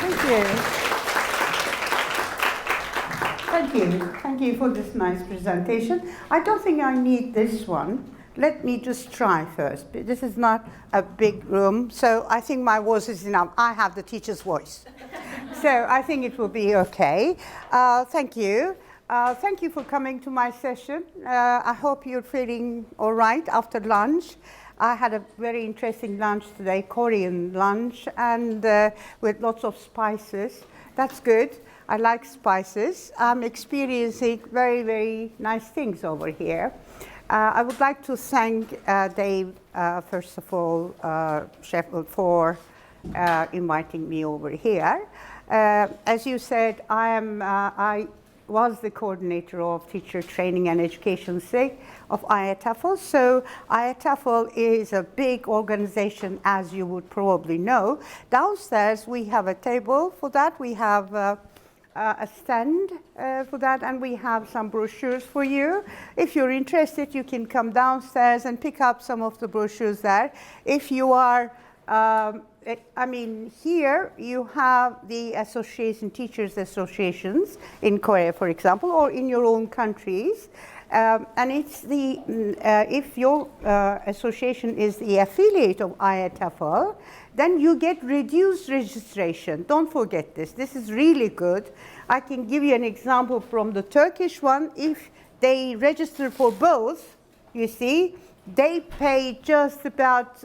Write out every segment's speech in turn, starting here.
Thank you. Thank you. Thank you for this nice presentation. I don't think I need this one. Let me just try first. This is not a big room, so I think my voice is enough. I have the teacher's voice. So I think it will be okay. Thank you. Thank you for coming to my session. I hope you're feeling all right after lunch. I had a very interesting lunch today, Korean lunch, and with lots of spices. That's good. I like spices. I'm experiencing very, very nice things over here. I would like to thank Dave, first of all, Sheffield, for inviting me over here. As you said, I was the coordinator of teacher training and education SIG of IATEFL. So IATEFL is a big organization, as you would probably know. Downstairs, we have a table for that. We have a stand for that, and we have some brochures for you. If you're interested, you can come downstairs and pick up some of the brochures there. If you are here you have the association, teachers associations in Korea, for example, or in your own countries. And it's the, if your association is the affiliate of IATEFL, then you get reduced registration. Don't forget this. This is really good. I can give you an example from the Turkish one. If they register for both, you see, they pay just about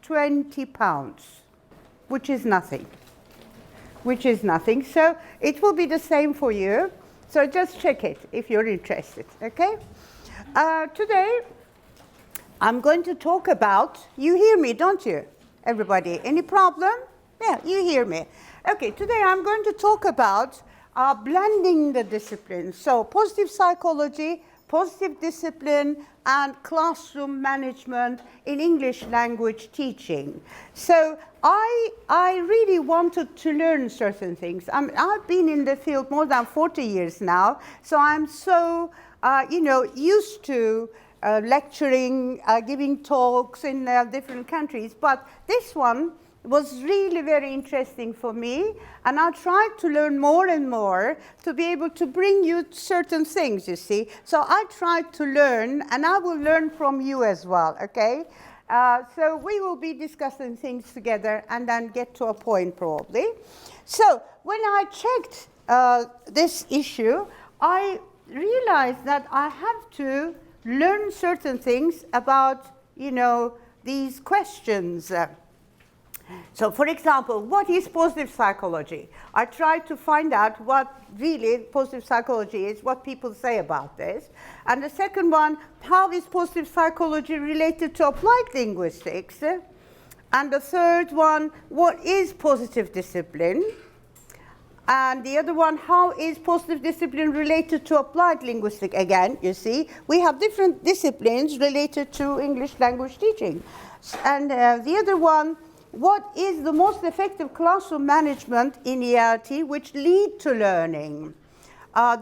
£20, which is nothing. So it will be the same for you. So just check it if you're interested, okay? Today, I'm going to talk about, you hear me, don't you, everybody? Any problem? Yeah, you hear me. Okay, today I'm going to talk about blending the disciplines. So positive psychology, positive discipline, and classroom management in English language teaching. So I really wanted to learn certain things. I've been in the field more than 40 years now, so I'm so used to lecturing, giving talks in different countries. But this one was really very interesting for me, and I tried to learn more and more to be able to bring you certain things, you see. So I tried to learn, and I will learn from you as well, okay? So we will be discussing things together and then get to a point probably. So when I checked this issue, I realized that I have to learn certain things about, these questions. So, for example, what is positive psychology? I tried to find out what really positive psychology is, what people say about this. And the second one, how is positive psychology related to applied linguistics? And the third one, what is positive discipline? And the other one, how is positive discipline related to applied linguistics? Again, you see, we have different disciplines related to English language teaching. And the other one, what is the most effective classroom management in ELT which lead to learning?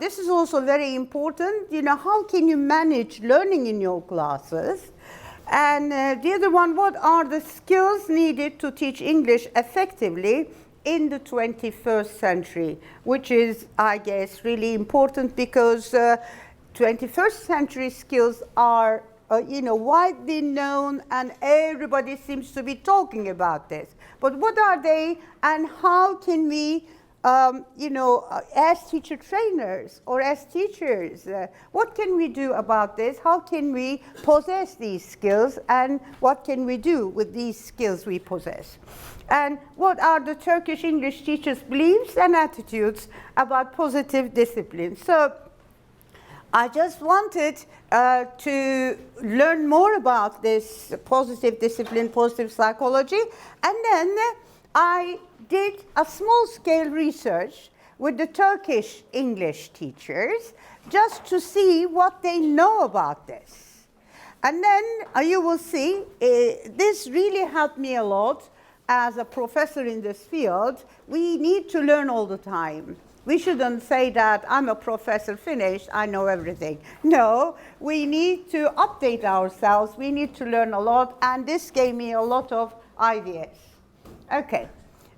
This is also very important. How can you manage learning in your classes? And the other one, what are the skills needed to teach English effectively in the 21st century? Which is, I guess, really important because 21st century skills are widely known, and everybody seems to be talking about this. But what are they, and how can we, as teacher trainers or as teachers, what can we do about this? How can we possess these skills, and what can we do with these skills we possess? And what are the Turkish English teachers' beliefs and attitudes about positive discipline? So I just wanted to learn more about this positive discipline, positive psychology, and then I did a small-scale research with the Turkish English teachers just to see what they know about this. And then you will see this really helped me a lot as a professor in this field. We need to learn all the time. We shouldn't say that I'm a professor, finished, I know everything. No, we need to update ourselves. We need to learn a lot, and this gave me a lot of ideas. Okay,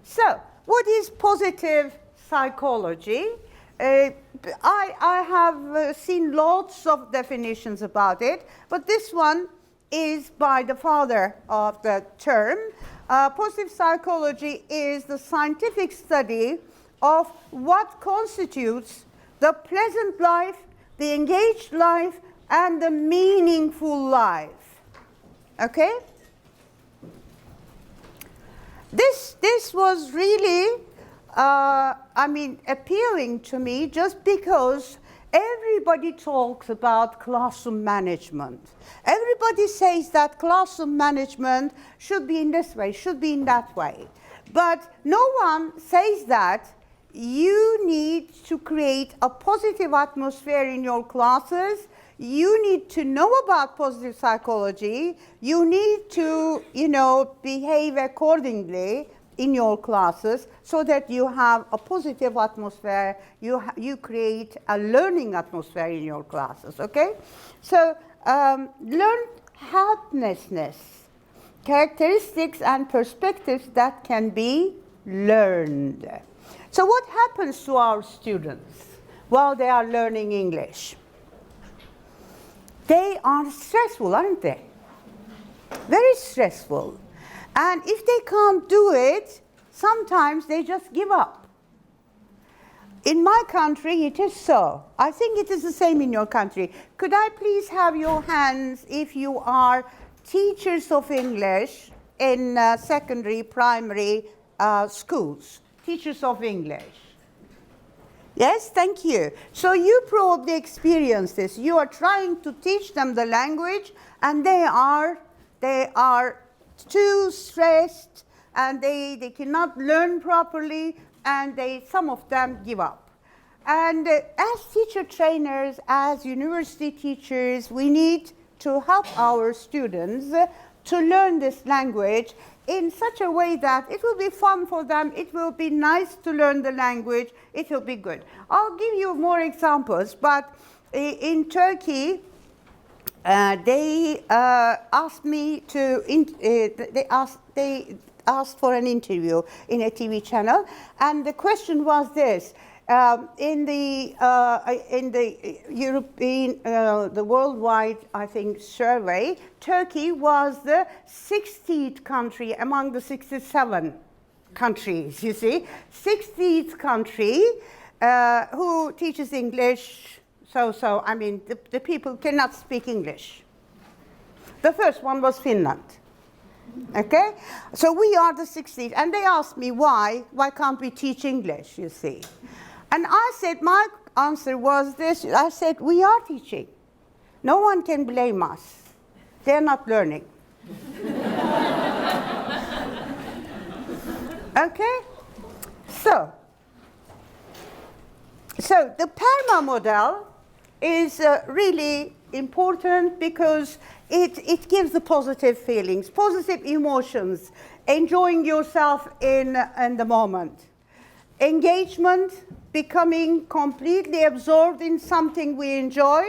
so what is positive psychology? I have seen lots of definitions about it, but this one is by the father of the term. Positive psychology is the scientific study of what constitutes the pleasant life, the engaged life, and the meaningful life. Okay? This was really, appealing to me just because everybody talks about classroom management. Everybody says that classroom management should be in this way, should be in that way. But no one says that you need to create a positive atmosphere in your classes. You need to know about positive psychology. You need to, behave accordingly in your classes so that you have a positive atmosphere. You create a learning atmosphere in your classes, okay? So, learn helplessness, characteristics and perspectives that can be learned. So what happens to our students while they are learning English? They are stressful, aren't they? Very stressful. And if they can't do it, sometimes they just give up. In my country, it is so. I think it is the same in your country. Could I please have your hands if you are teachers of English in secondary, primary schools? Teachers of English. Yes, thank you. So you probably experience this. You are trying to teach them the language, and they are too stressed, and they cannot learn properly, and some of them give up. And as teacher trainers, as university teachers, we need to help our students to learn this language in such a way that it will be fun for them, it will be nice to learn the language, it will be good. I'll give you more examples, but in Turkey, they asked me to, they asked for an interview in a TV channel, and the question was this. In the European, the worldwide, I think, survey, Turkey was the 60th country among the 67 countries, you see. 60th country who teaches English, the people cannot speak English. The first one was Finland. Okay? So we are the 60th, and they asked me why can't we teach English, you see. And I said, my answer was this. I said, we are teaching. No one can blame us. They're not learning. Okay? So the Parma model is really important because it gives the positive feelings, positive emotions, enjoying yourself in the moment. Engagement, becoming completely absorbed in something we enjoy.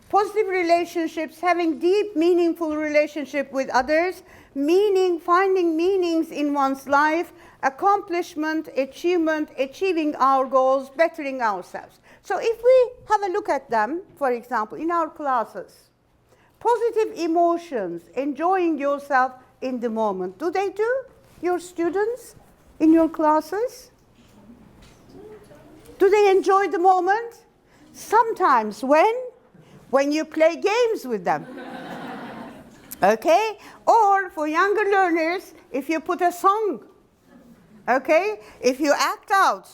Positive relationships, having deep, meaningful relationship with others. Meaning, finding meanings in one's life. Accomplishment, achievement, achieving our goals, bettering ourselves. So if we have a look at them, for example, in our classes, positive emotions, enjoying yourself in the moment. Do they do, your students, in your classes? Do they enjoy the moment? Sometimes. When you play games with them. Okay? Or for younger learners, if you put a song. Okay? If you act out.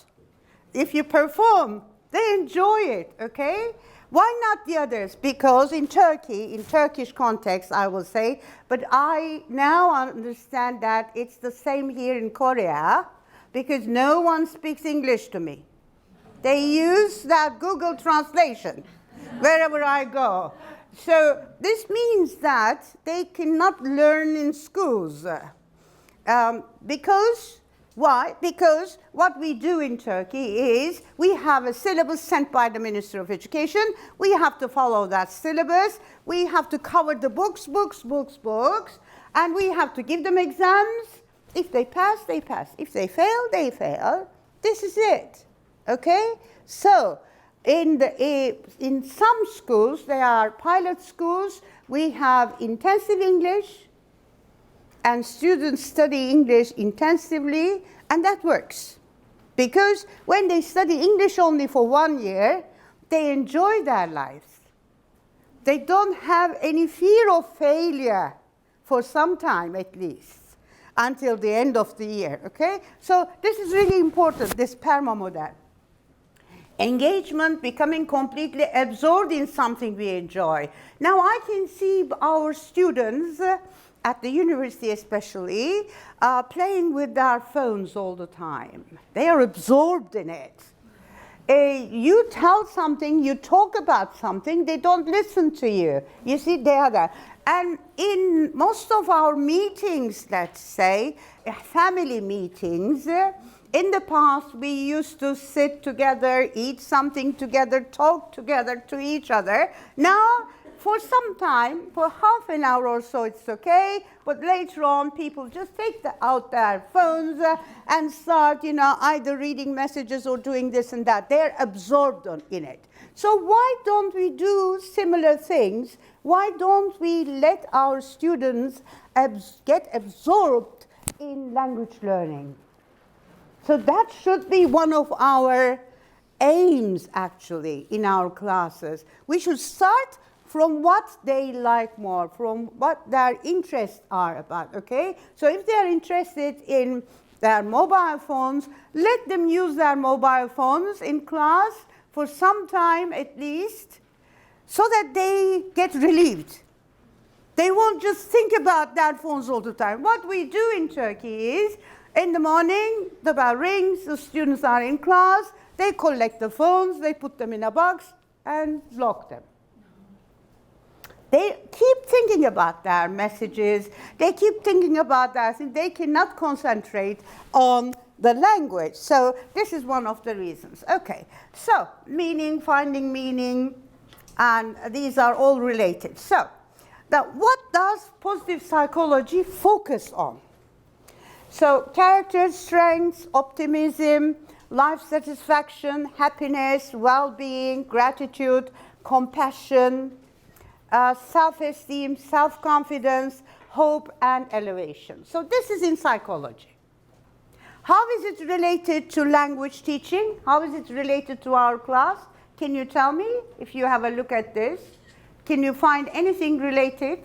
If you perform, they enjoy it. Okay? Why not the others? Because in Turkey, in Turkish context, I will say, but I now understand that it's the same here in Korea, because no one speaks English to me. They use that Google translation wherever I go. So this means that they cannot learn in schools. Because, why? Because what we do in Turkey is we have a syllabus sent by the Minister of Education. We have to follow that syllabus. We have to cover the books, and we have to give them exams. If they pass, they pass. If they fail, they fail. This is it, okay? So in some schools, they are pilot schools, we have intensive English, and students study English intensively, and that works. Because when they study English only for 1 year, they enjoy their lives. They don't have any fear of failure for some time at least, until the end of the year, okay? So this is really important, this Parma model. Engagement, becoming completely absorbed in something we enjoy. Now I can see our students, at the university especially, playing with their phones all the time. They are absorbed in it. You tell something, you talk about something, they don't listen to you. You see, they are there. And in most of our meetings, let's say, family meetings, in the past we used to sit together, eat something together, talk together to each other. Now, for some time, for half an hour or so, it's okay, but later on, people just take out their phones and start, either reading messages or doing this and that. They're absorbed in it. So why don't we do similar things? Why don't we let our students get absorbed in language learning? So that should be one of our aims, actually, in our classes. We should start from what they like more, from what their interests are about, okay? So if they're interested in their mobile phones, let them use their mobile phones in class for some time at least, so that they get relieved. They won't just think about their phones all the time. What we do in Turkey is, in the morning, the bell rings, the students are in class, they collect the phones, they put them in a box and lock them. They keep thinking about their messages, they keep thinking about their things, they cannot concentrate on the language. So this is one of the reasons. Okay, so meaning, finding meaning, and these are all related. So, now what does positive psychology focus on? So character, strengths, optimism, life satisfaction, happiness, well-being, gratitude, compassion, self-esteem, self-confidence, hope, and elevation. So this is in psychology. How is it related to language teaching? How is it related to our class? Can you tell me, if you have a look at this? Can you find anything related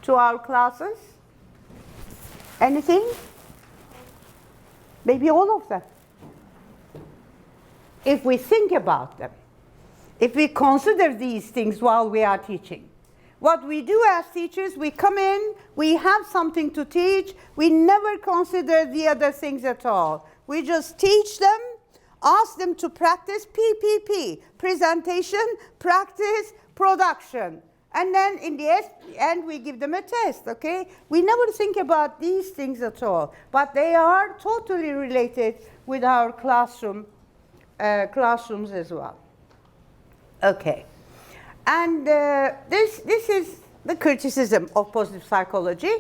to our classes? Anything? Maybe all of them. If we think about them. If we consider these things while we are teaching. What we do as teachers, we come in, we have something to teach, we never consider the other things at all. We just teach them, ask them to practice PPP, presentation, practice, production. And then in the end, we give them a test, okay? We never think about these things at all, but they are totally related with our classrooms as well. Okay, and this is the criticism of positive psychology.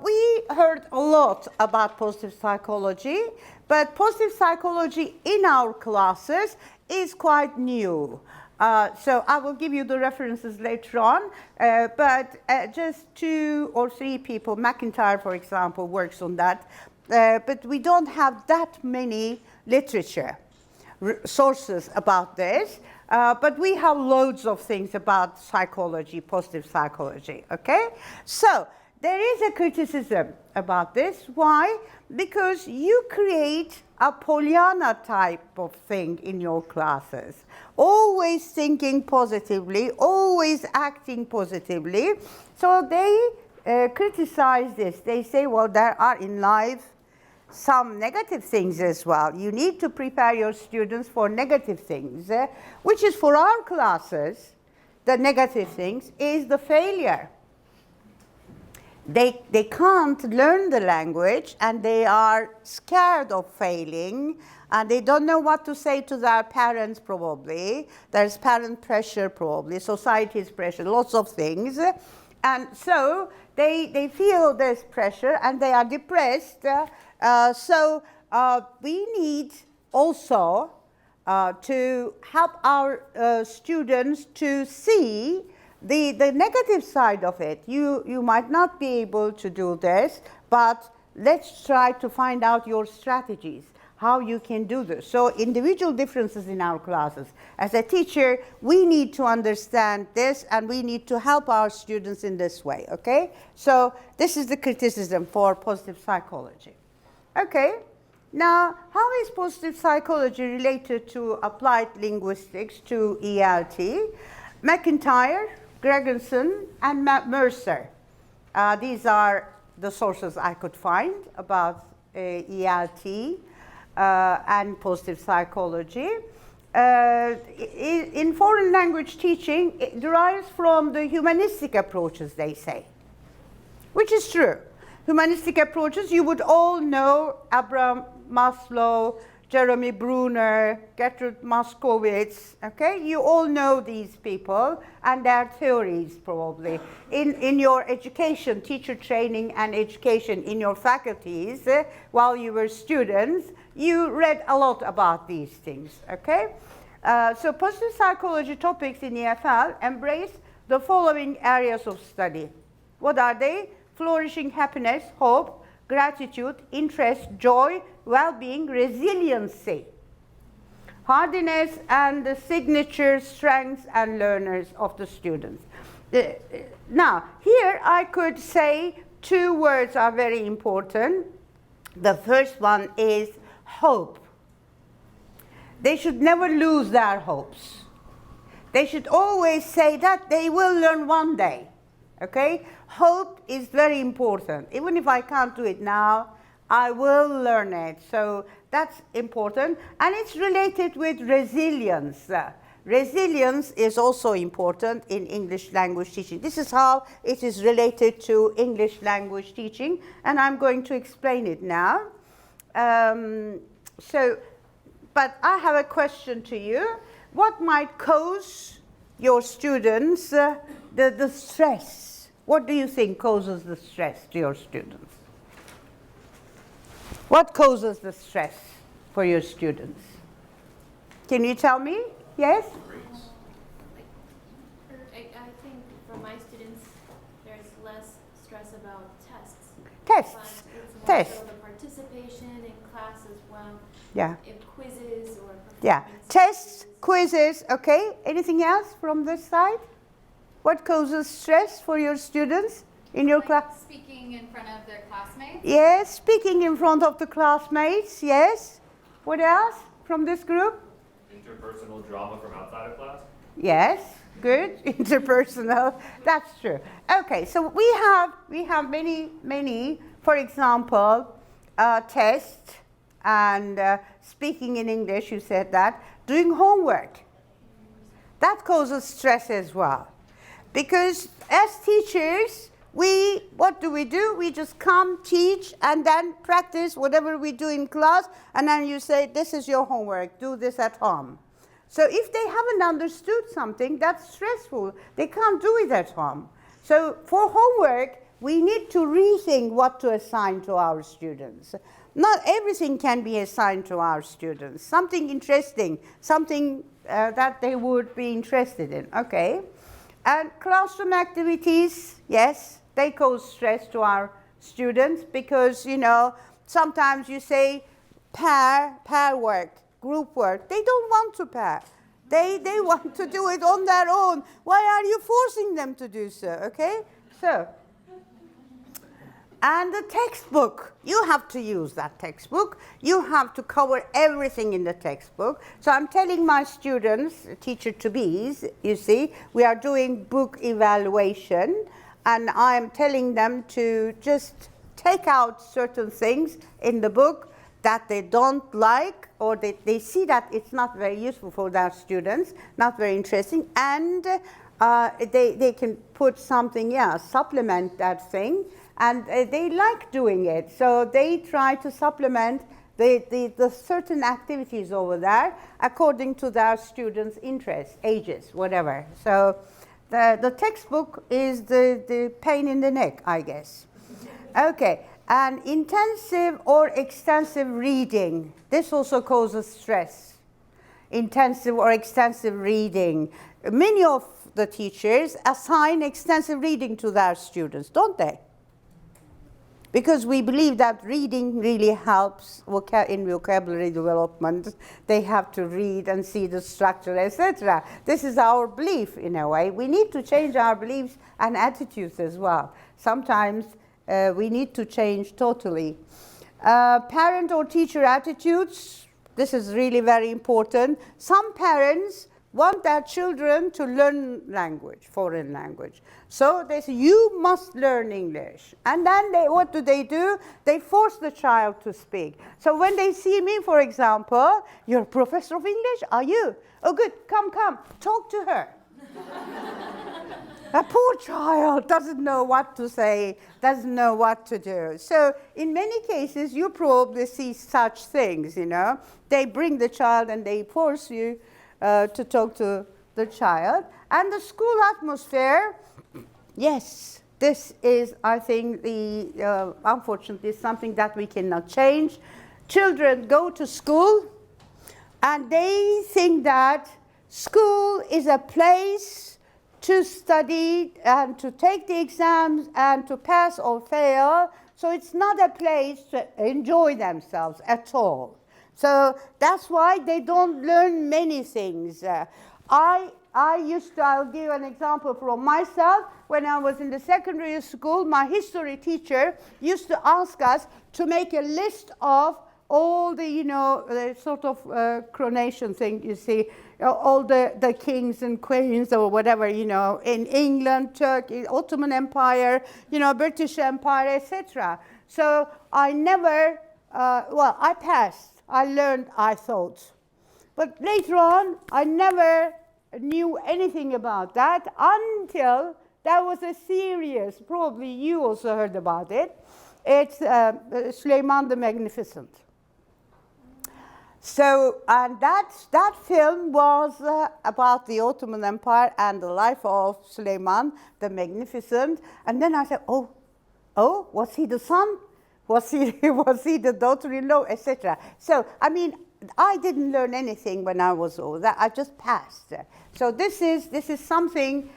We heard a lot about positive psychology, but positive psychology in our classes is quite new. So I will give you the references later on, but just 2 or 3 people, McIntyre, for example, works on that, but we don't have that many literature sources about this. But we have loads of things about psychology, positive psychology, okay? So there is a criticism about this. Why? Because you create a Pollyanna type of thing in your classes. Always thinking positively, always acting positively. So they criticize this. They say, well, there are in life some negative things as well. You need to prepare your students for negative things, which is for our classes, the negative things is the failure. They can't learn the language and they are scared of failing and they don't know what to say to their parents probably. There's parent pressure probably, society's pressure, lots of things. And so they feel this pressure and they are depressed. So we need also to help our students to see the negative side of it. You might not be able to do this, but let's try to find out your strategies, how you can do this. So individual differences in our classes. As a teacher, we need to understand this and we need to help our students in this way, okay? So this is the criticism for positive psychology. Okay, now how is positive psychology related to applied linguistics, to ELT? McIntyre, Gregerson, and Mercer. These are the sources I could find about ELT and positive psychology. In foreign language teaching, it derives from the humanistic approaches, they say, which is true. Humanistic approaches, you would all know Abraham Maslow, Jeremy Bruner, Gertrude Moskowitz, okay? You all know these people and their theories probably. In your education, teacher training and education in your faculties, while you were students, you read a lot about these things, okay? So positive psychology topics in EFL embrace the following areas of study. What are they? Flourishing happiness, hope, gratitude, interest, joy, well-being, resiliency, hardiness, and the signature strengths and learners of the students. Now, here I could say two words are very important. The first one is hope. They should never lose their hopes. They should always say that they will learn one day. Okay? Hope is very important. Even if I can't do it now, I will learn it. So that's important. And it's related with resilience. Resilience is also important in English language teaching. This is how it is related to English language teaching, and I'm going to explain it now. But I have a question to you. What might cause your students the stress? What do you think causes the stress to your students? What causes the stress for your students? Can you tell me? Yes? I think for my students, there's less stress about tests. Tests. But it's more Tests. so the participation in class as well. Yeah. In quizzes or Yeah. performance Tests, quizzes. quizzes, okay. Anything else from this side? What causes stress for your students in your class? Speaking in front of their classmates. Yes, speaking in front of the classmates, yes. What else from this group? Interpersonal drama from outside of class? Yes, good. Interpersonal, that's true. Okay, so we have many, for example, tests and speaking in English, you said that, doing homework. That causes stress as well. Because as teachers, what do? We just come, teach, and then practice whatever we do in class, and then you say, this is your homework, do this at home. So if they haven't understood something, that's stressful. They can't do it at home. So for homework, we need to rethink what to assign to our students. Not everything can be assigned to our students. Something interesting, something that they would be interested in, okay? And classroom activities, yes, they cause stress to our students because, you know, sometimes you say pair work, group work. They don't want to pair. They want to do it on their own. Why are you forcing them to do so, okay? So, and the textbook, you have to use that textbook. You have to cover everything in the textbook. So I'm telling my students, teacher-to-bes, you see, we are doing book evaluation, and I'm telling them to just take out certain things in the book that they don't like, or they see that it's not very useful for their students, not very interesting, and they can put something else, supplement that thing, and they like doing it. So they try to supplement the certain activities over there according to their students' interests, ages, whatever. So The textbook is the pain in the neck, I guess. Okay, and intensive or extensive reading. This also causes stress. Intensive or extensive reading. Many of the teachers assign extensive reading to their students, don't they? Because we believe that reading really helps in vocabulary development. They have to read and see the structure, etc. This is our belief in a way. We need to change our beliefs and attitudes as well. Sometimes we need to change totally. Parent or teacher attitudes, this is really very important. Some parents want their children to learn language, foreign language. So they say, you must learn English. And then what do? They force the child to speak. So when they see me, for example, you're a professor of English, are you? Oh, good, come, talk to her. A poor child doesn't know what to say, doesn't know what to do. So in many cases, you probably see such things, you know. They bring the child and they force you to talk to the child. And the school atmosphere, yes, this is, I think, unfortunately, something that we cannot change. Children go to school and they think that school is a place to study and to take the exams and to pass or fail. So it's not a place to enjoy themselves at all. So that's why they don't learn many things. I'll give an example from myself. When I was in the secondary school, my history teacher used to ask us to make a list of all the, you know, the sort of coronation thing, you see, all the kings and queens or whatever, you know, in England, Turkey, Ottoman Empire, you know, British Empire, etc. So I never, I passed. I learned, I thought. But later on, I never knew anything about that until there was a series, probably you also heard about it. It's Süleyman the Magnificent. So, and that film was about the Ottoman Empire and the life of Süleyman the Magnificent. And then I said, oh, was he the son? Was he the daughter-in-law, etc.? So, I mean, I didn't learn anything when I was older. I just passed. So this is something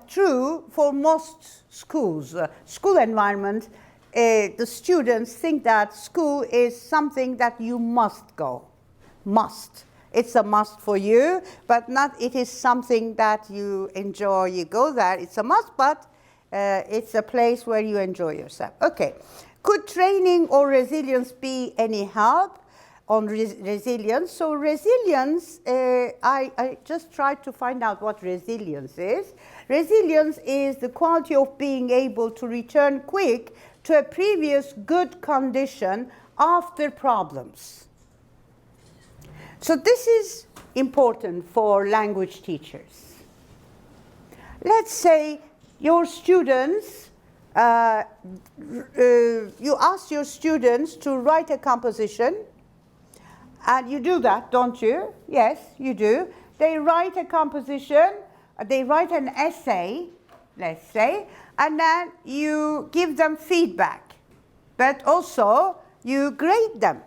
true for most schools. School environment, the students think that school is something that you must go. Must. It's a must for you, but not it is something that you enjoy. You go there. It's a must, but it's a place where you enjoy yourself. Okay. Could training or resilience be any help on resilience? So resilience, I just tried to find out what resilience is. Resilience is the quality of being able to return quick to a previous good condition after problems. So this is important for language teachers. Let's say your students, you ask your students to write a composition, and you do that, don't you? Yes, you do. They write a composition, they write an essay, let's say, and then you give them feedback, but also you grade them.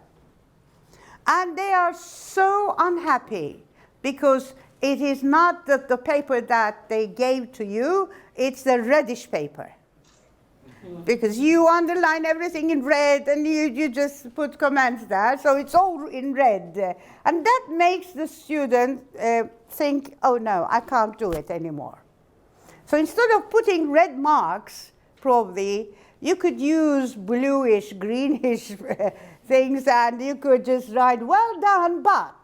And they are so unhappy because it is not the paper that they gave to you, it's the reddish paper. Because you underline everything in red and you just put comments there, so it's all in red. And that makes the student think, oh no, I can't do it anymore. So instead of putting red marks, probably, you could use bluish, greenish things, and you could just write, well done, but.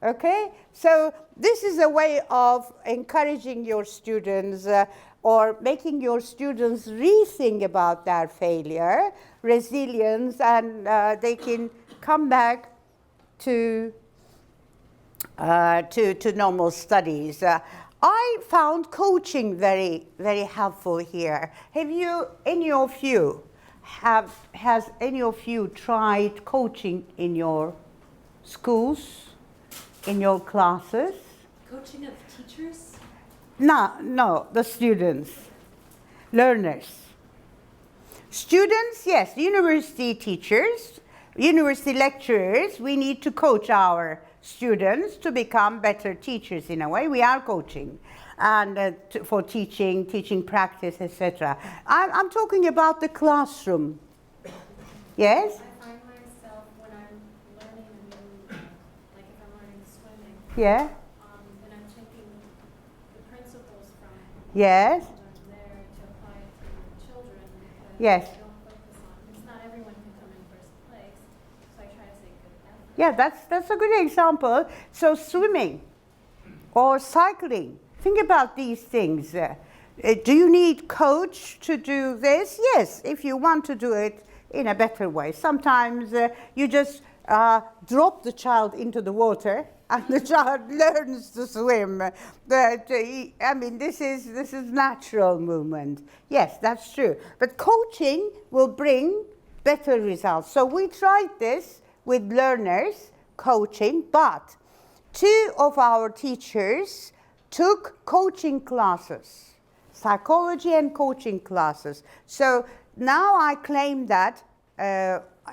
Okay? So this is a way of encouraging your students or making your students rethink about their failure, resilience, and they can come back to normal studies. I found coaching very, very helpful here. Has any of you tried coaching in your schools, in your classes? Coaching of teachers? No, the students, learners. Students, yes, university teachers, university lecturers, we need to coach our students to become better teachers in a way. We are coaching and for teaching practice, etc. I'm talking about the classroom. Yes? I find myself when I'm learning a new, like if I'm learning swimming, Yeah? and I'm taking the principles from Yes? there to apply it to children because Yes. I don't focus on, because not everyone can come in first place, so I try to say good effort. Yeah, that's a good example. So swimming or cycling. Think about these things. Do you need coach to do this? Yes, if you want to do it in a better way. Sometimes you just drop the child into the water and the child learns to swim. I mean, this is natural movement. Yes, that's true. But coaching will bring better results. So we tried this with learners, coaching, but 2 of our teachers took coaching classes, psychology and coaching classes. So now I claim that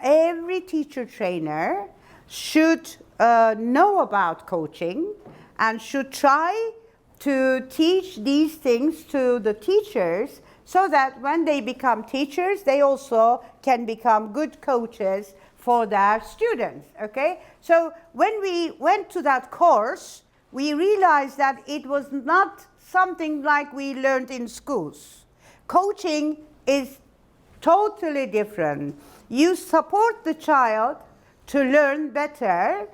every teacher trainer should know about coaching and should try to teach these things to the teachers so that when they become teachers, they also can become good coaches for their students, okay? So when we went to that course, we realized that it was not something like we learned in schools. Coaching is totally different. You support the child to learn better,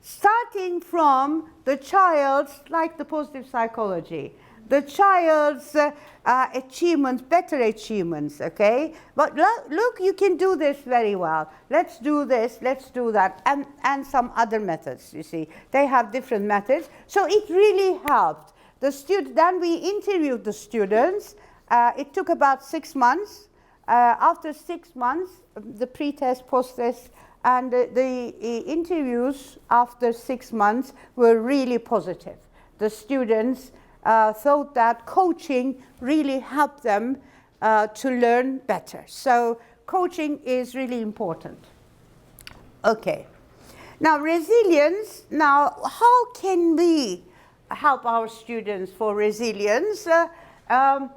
starting from the child's, like the positive psychology, the child's achievements, better achievements, okay? But look, you can do this very well. Let's do this, let's do that, and some other methods, you see. They have different methods. So it really helped. Then we interviewed the students. It took about 6 months. After 6 months, the pre-test, post-test, and the interviews after 6 months were really positive. The students thought that coaching really helped them to learn better. So coaching is really important. Okay. Now resilience. Now how can we help our students for resilience?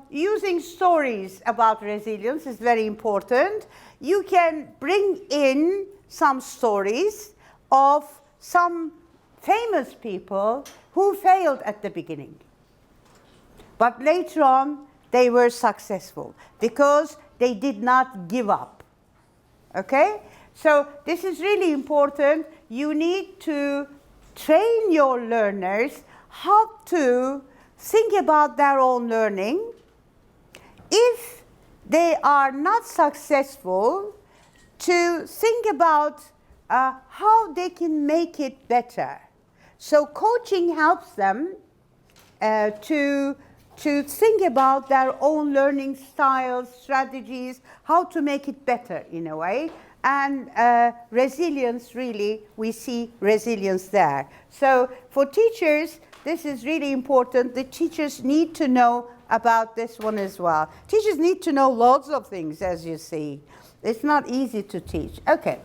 Using stories about resilience is very important. You can bring in some stories of some famous people who failed at the beginning. But later on, they were successful because they did not give up. Okay? So this is really important. You need to train your learners how to think about their own learning. If they are not successful, to think about how they can make it better. So coaching helps them to think about their own learning styles, strategies, how to make it better in a way. And resilience, really, we see resilience there. So for teachers, this is really important. The teachers need to know about this one as well. Teachers need to know lots of things, as you see. It's not easy to teach. Okay.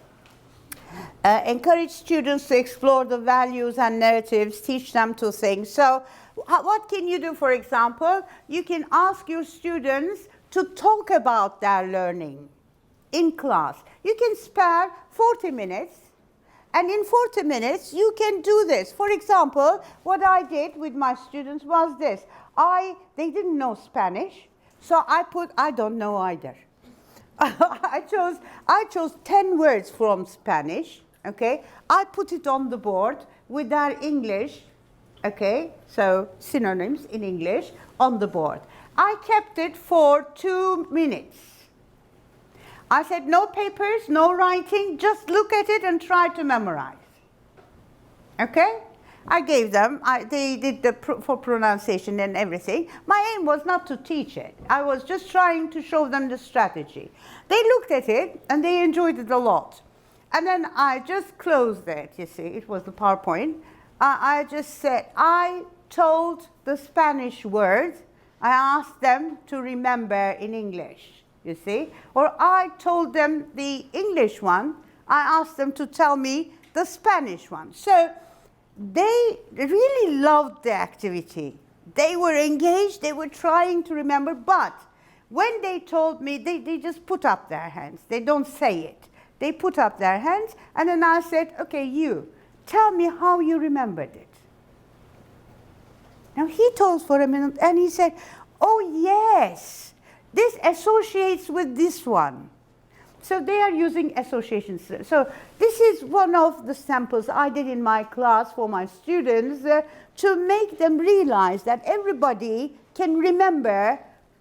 Encourage students to explore the values and narratives, teach them to think. So what can you do, for example? You can ask your students to talk about their learning in class. You can spare 40 minutes, and in 40 minutes you can do this. For example, what I did with my students was this. They didn't know Spanish, so I don't know either. I chose 10 words from Spanish, okay? I put it on the board with their English, okay? So synonyms in English on the board. I kept it for 2 minutes. I said no papers, no writing, just look at it and try to memorize. Okay? I gave them, they did for pronunciation and everything. My aim was not to teach it. I was just trying to show them the strategy. They looked at it and they enjoyed it a lot. And then I just closed it, you see, it was the PowerPoint. I just said, I told the Spanish word, I asked them to remember in English, you see. Or I told them the English one, I asked them to tell me the Spanish one. So they really loved the activity. They were engaged, they were trying to remember, but when they told me, they just put up their hands. They don't say it. They put up their hands, and then I said, okay, you, tell me how you remembered it. Now he told for a minute, and he said, oh yes, this associates with this one. So they are using associations. So this is one of the samples I did in my class for my students to make them realize that everybody can remember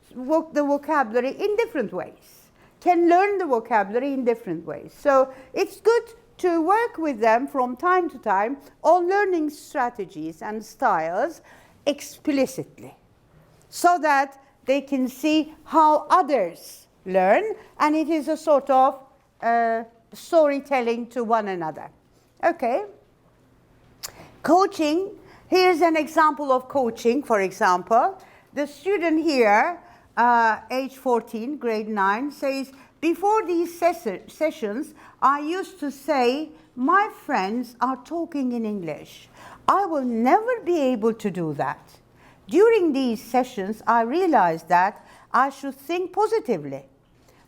the vocabulary in different ways, can learn the vocabulary in different ways. So it's good to work with them from time to time on learning strategies and styles explicitly, so that they can see how others learn, and it is a sort of storytelling to one another. Okay. Coaching. Here's an example of coaching, for example. The student here, age 14, grade 9, says, before these sessions, I used to say, my friends are talking in English. I will never be able to do that. During these sessions, I realized that I should think positively.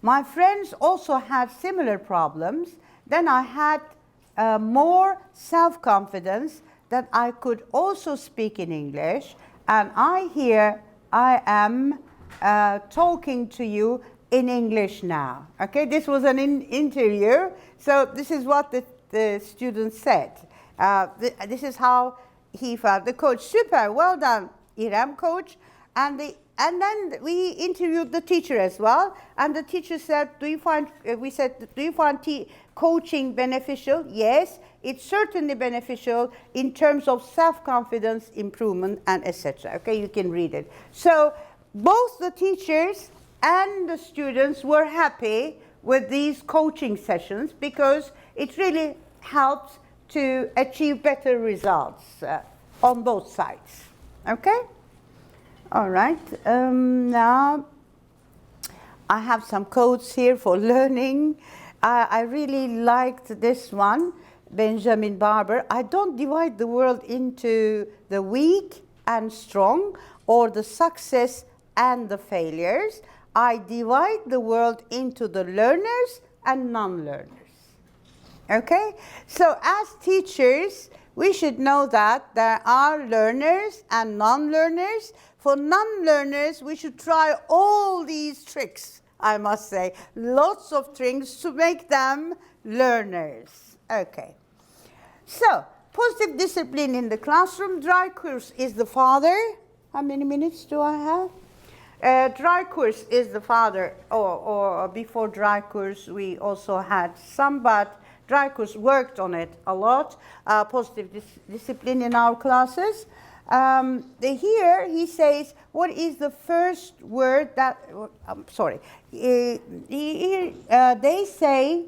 My friends also had similar problems. Then I had more self-confidence that I could also speak in English. And I am talking to you in English now. Okay, this was an interview. So this is what the student said. This is how he felt. The coach, super, well done, Irem, coach. And then we interviewed the teacher as well. And the teacher said, do you find coaching beneficial? Yes, it's certainly beneficial in terms of self-confidence improvement and etc. Okay, you can read it. So both the teachers and the students were happy with these coaching sessions because it really helps to achieve better results on both sides. Okay? All right. Now, I have some codes here for learning. I really liked this one, Benjamin Barber. I don't divide the world into the weak and strong or the success and the failures. I divide the world into the learners and non-learners. Okay? So as teachers, we should know that there are learners and non-learners. For non-learners, we should try all these tricks, I must say. Lots of tricks to make them learners. Okay. So, positive discipline in the classroom. Dry course is the father. How many minutes do I have? Dry course is the father, or before dry course we also had some, but dry course worked on it a lot, positive discipline in our classes. Here he says, what is the first word that, they say,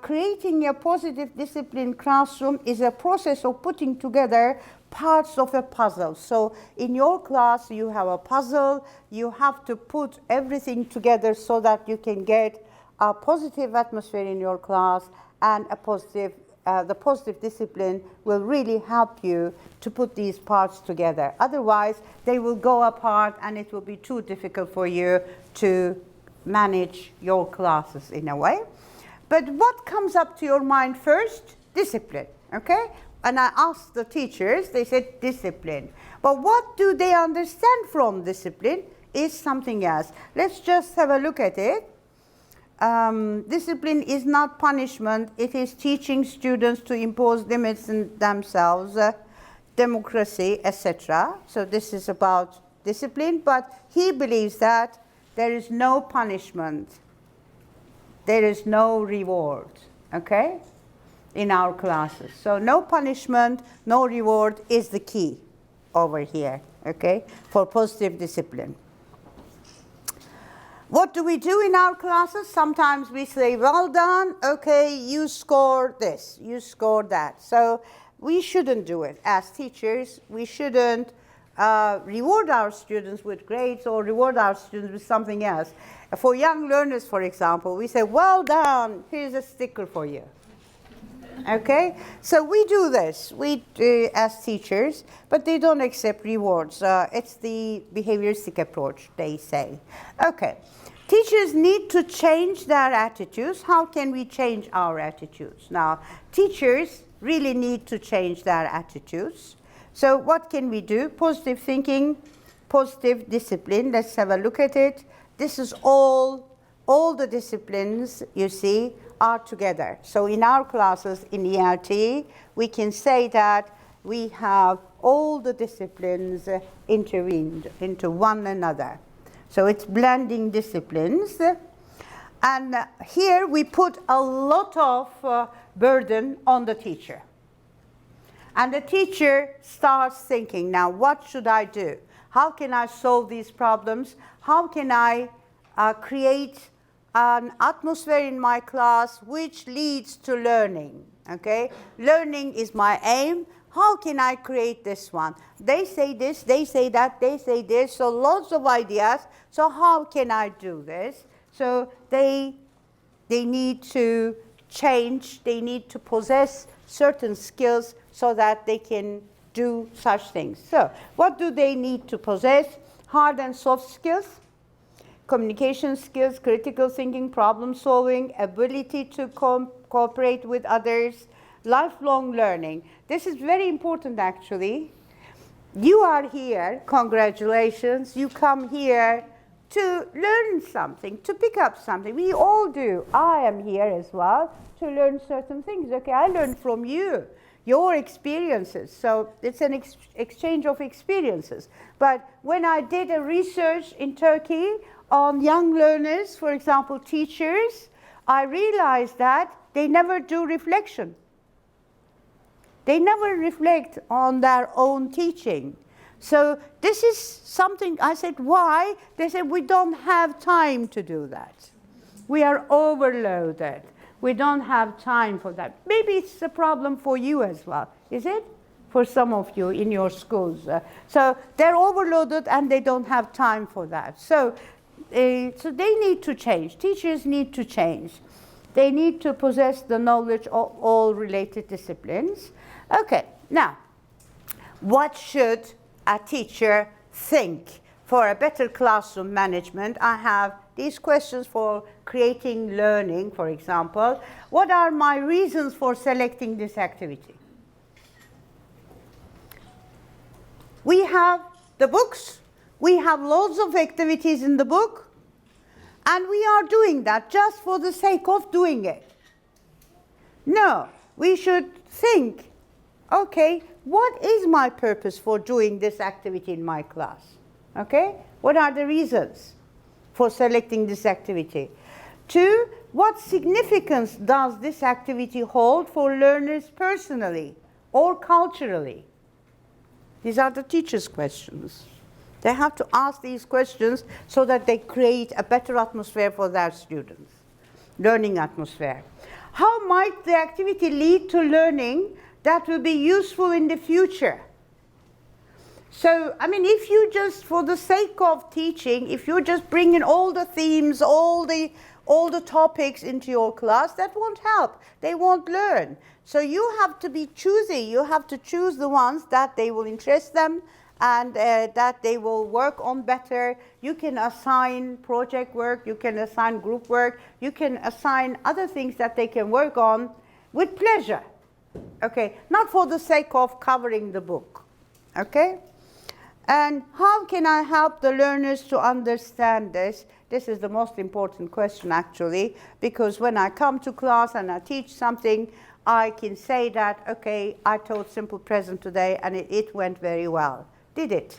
creating a positive discipline classroom is a process of putting together parts of a puzzle. So in your class you have a puzzle, you have to put everything together so that you can get a positive atmosphere in your class, and a positive, the positive discipline will really help you to put these parts together. Otherwise they will go apart and it will be too difficult for you to manage your classes in a way. But what comes up to your mind first? Discipline, okay? And I asked the teachers, they said discipline. But what do they understand from discipline is something else. Let's just have a look at it. Discipline is not punishment. It is teaching students to impose limits in themselves, democracy, etc. So this is about discipline, but he believes that there is no punishment. There is no reward, okay, in our classes. So no punishment, no reward is the key over here, okay, for positive discipline. What do we do in our classes? Sometimes we say, well done, okay, you score this, you score that. So we shouldn't do it as teachers. We shouldn't reward our students with grades or reward our students with something else. For young learners, for example, we say, well done, here's a sticker for you. Okay, so we do this as teachers, but they don't accept rewards. It's the behavioristic approach, they say. Okay, teachers need to change their attitudes. How can we change our attitudes? Now, teachers really need to change their attitudes. So what can we do? Positive thinking, positive discipline. Let's have a look at it. This is all the disciplines, you see, are together. So in our classes in ELT, we can say that we have all the disciplines intervened into one another. So it's blending disciplines. And here we put a lot of burden on the teacher. And the teacher starts thinking, now what should I do? How can I solve these problems? How can I create an atmosphere in my class which leads to learning? Okay, learning is my aim. How can I create this one? They say this, they say that, they say this, so lots of ideas. So how can I do this? So they need to change, they need to possess certain skills so that they can do such things. So what do they need to possess? Hard and soft skills, communication skills, critical thinking, problem solving, ability to cooperate with others, lifelong learning. This is very important actually. You are here, congratulations, you come here to learn something, to pick up something. We all do. I am here as well to learn certain things. Okay, I learned from you, your experiences. So it's an exchange of experiences. But when I did a research in Turkey on young learners, for example, teachers, I realized that they never do reflection. They never reflect on their own teaching. So this is something, I said, why? They said, we don't have time to do that. We are overloaded. We don't have time for that. Maybe it's a problem for you as well, is it? For some of you in your schools. So they're overloaded and they don't have time for that. So they need to change. Teachers need to change. They need to possess the knowledge of all related disciplines. Okay, now, what should a teacher think for a better classroom management? I have these questions for creating learning, for example. What are my reasons for selecting this activity? We have the books. We have loads of activities in the book. And we are doing that just for the sake of doing it. No, we should think, okay, what is my purpose for doing this activity in my class? Okay, what are the reasons for selecting this activity? 2, what significance does this activity hold for learners personally or culturally? These are the teachers' questions. They have to ask these questions so that they create a better atmosphere for their students, learning atmosphere. How might the activity lead to learning that will be useful in the future? So, I mean, if you just, for the sake of teaching, if you just bring in all the themes, all the topics into your class, that won't help. They won't learn. So you have to be choosy. You have to choose the ones that they will interest them and that they will work on better. You can assign project work, you can assign group work, you can assign other things that they can work on with pleasure. Okay, not for the sake of covering the book. Okay? And how can I help the learners to understand this? This is the most important question actually, because when I come to class and I teach something, I can say that, okay, I taught simple present today and it went very well. Did it?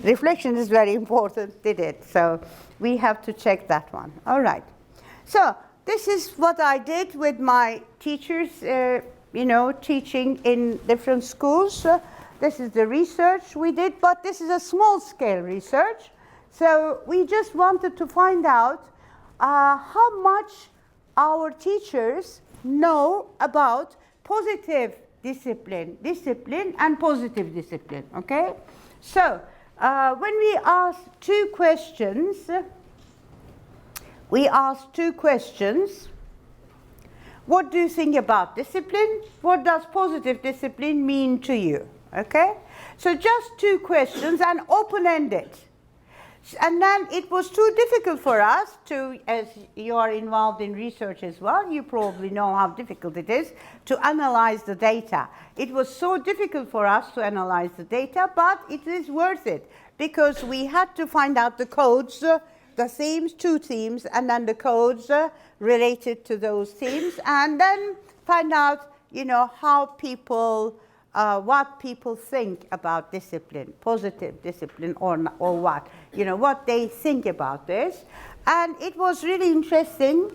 Reflection is very important. Did it? So we have to check that one. All right. So this is what I did with my teachers, teaching in different schools. This is the research we did, but this is a small-scale research. So we just wanted to find out how much our teachers know about positive discipline and positive discipline, okay? So when we asked two questions, what do you think about discipline? What does positive discipline mean to you? Okay? So just two questions and open-ended. And then it was too difficult for us to, as you are involved in research as well, you probably know how difficult it is to analyze the data. It was so difficult for us to analyze the data, but it is worth it because we had to find out the codes, the themes, two themes, and then the codes related to those themes, and then find out, you know, how people, what people think about discipline, positive discipline or what, you know, what they think about this. And it was really interesting.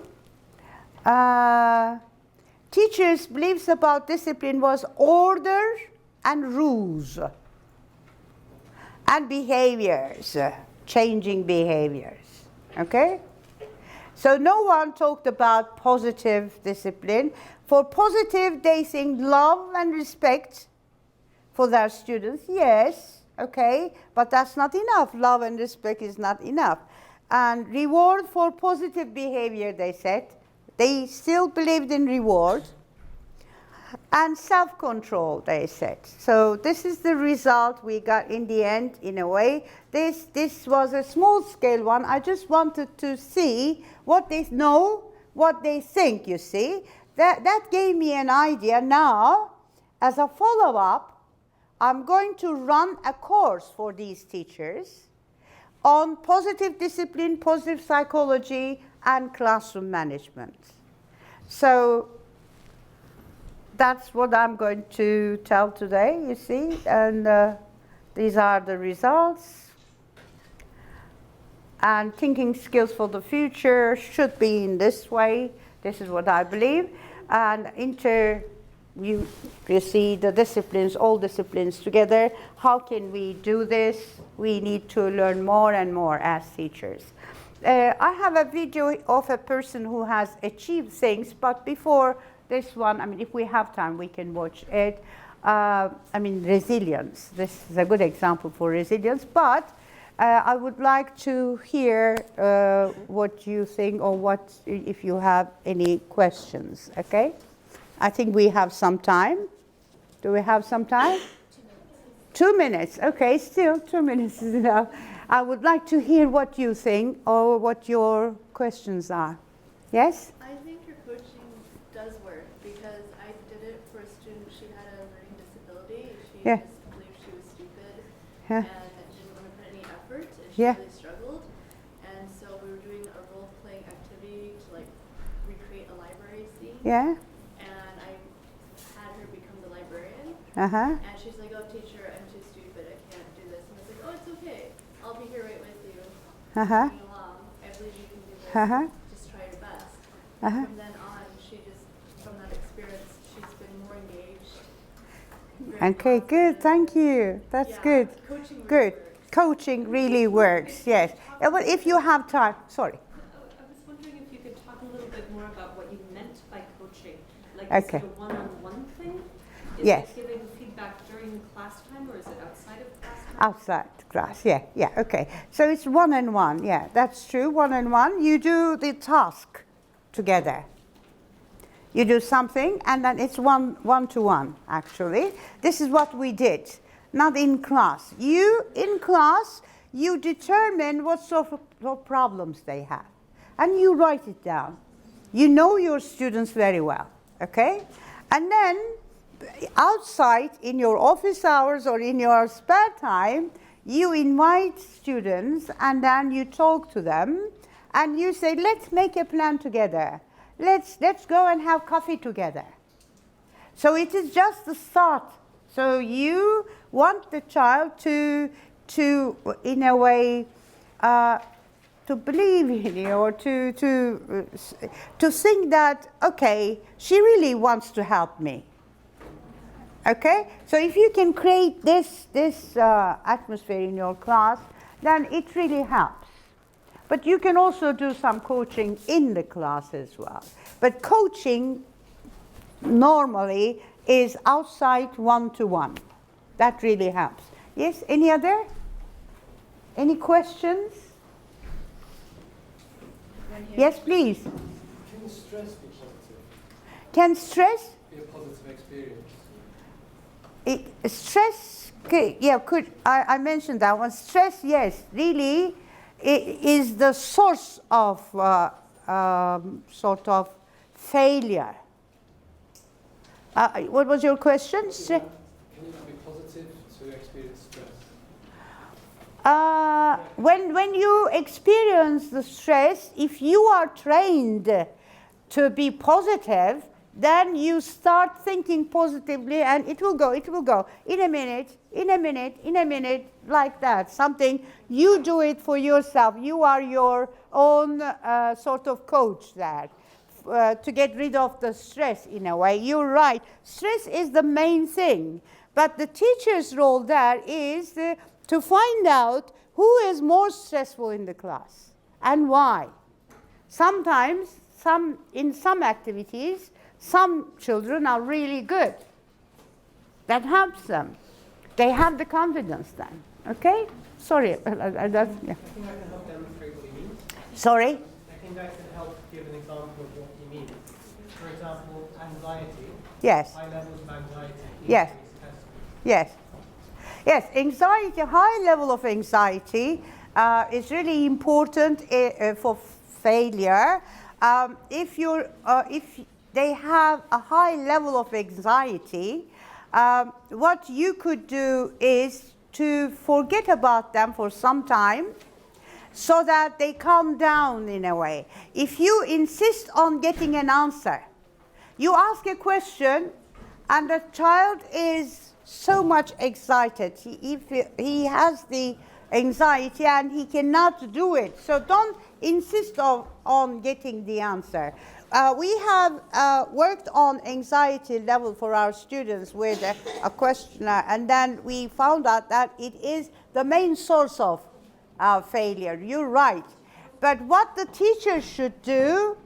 Teachers' beliefs about discipline was order and rules and behaviors, changing behaviors. Okay? So no one talked about positive discipline. For positive, they think love and respect for their students. Yes, okay, but that's not enough. Love and respect is not enough. And reward for positive behavior, they said. They still believed in reward. And self-control, they said. So this is the result we got in the end, in a way. This was a small-scale one. I just wanted to see what they know, what they think, you see. That gave me an idea. Now, as a follow-up, I'm going to run a course for these teachers on positive discipline, positive psychology, and classroom management. So that's what I'm going to tell today, you see, and these are the results. And thinking skills for the future should be in this way. This is what I believe. And you see the disciplines, all disciplines together. How can we do this? We need to learn more and more as teachers. I have a video of a person who has achieved things, but before this one, I mean, if we have time, we can watch it. I mean, resilience. This is a good example for resilience, but I would like to hear what you think or what, if you have any questions, okay? I think we have some time. Do we have some time? 2 minutes, okay, still 2 minutes is enough. I would like to hear what you think or what your questions are. Yes? I think your coaching does work because I did it for a student. She had a learning disability. She Yeah. just believed she was stupid Yeah. and didn't want to put any effort, and she Yeah. really struggled. And so we were doing a role-playing activity to like recreate a library scene. Yeah? And I had her become the librarian. Uh-huh. And she's like, "Oh, teacher, I'm too stupid. I can't do this." And I was like, "Oh, it's okay. I'll be here right with you, Uh-huh. moving along. I believe you can do this. Uh-huh. Just try your best." Uh-huh. From then on, from that experience, she's been more engaged. very Okay, good, confident. thank you. That's Yeah, good. coaching really Good. works. Coaching really works, yes. Well, if you have time, sorry. I was wondering if you could talk a little bit more about what you meant by coaching. Like, Okay. is it a one-on-one thing? Is Yes. it giving feedback during class time, or is it outside of class time? Outside class, yeah, okay. So it's one-on-one, yeah, that's true, one-on-one. You do the task together. You do something, and then it's one-to-one, actually. This is what we did, not in class. In class, you determine what sort of problems they have, and you write it down. You know your students very well, okay? And then outside, in your office hours or in your spare time, you invite students and then you talk to them and you say, let's make a plan together. Let's go and have coffee together. So it is just the start. So you want the child to in a way, to believe in you, or to think that, okay, she really wants to help me. Okay, so if you can create this atmosphere in your class, then it really helps. But you can also do some coaching in the class as well. But coaching normally is outside one-to-one. That really helps. Yes, any other? Any questions? Yes, please. Can stress be positive? Can stress? Be a positive experience? Stress, I mentioned that one. Stress, yes, really is the source of sort of failure. What was your question? Can you not be positive to experience stress? When you experience the stress, if you are trained to be positive, then you start thinking positively and it will go in a minute, like that. Something, you do it for yourself. You are your own sort of coach there to get rid of the stress in a way. You're right. Stress is the main thing. But the teacher's role there is to find out who is more stressful in the class and why. Sometimes, in some activities, some children are really good. That helps them. They have the confidence then. Okay? Sorry. I think I can help demonstrate what he means. Sorry? I think I can help give an example of what he means. For example, anxiety. Yes. High levels of anxiety. Yes. Test. Yes. Yes, anxiety, high level of anxiety is really important for failure. If they have a high level of anxiety, what you could do is to forget about them for some time so that they calm down in a way. If you insist on getting an answer, you ask a question and the child is so much excited. He has the anxiety and he cannot do it. So don't insist on getting the answer. We have worked on anxiety level for our students with a questionnaire, and then we found out that it is the main source of failure. You're right. But what the teacher should do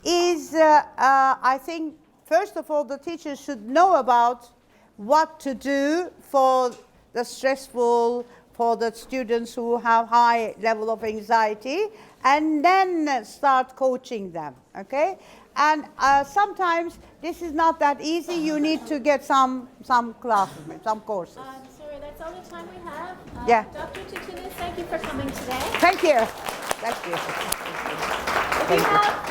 is, I think, first of all, the teacher should know about what to do for the stressful, for the students who have high level of anxiety, and then start coaching them, okay? And sometimes this is not that easy. You need to get some classes, some courses. Sorry, that's all the time we have. Yeah. Dr. Tütüniş, thank you for coming today. Thank you. Thank you. If you have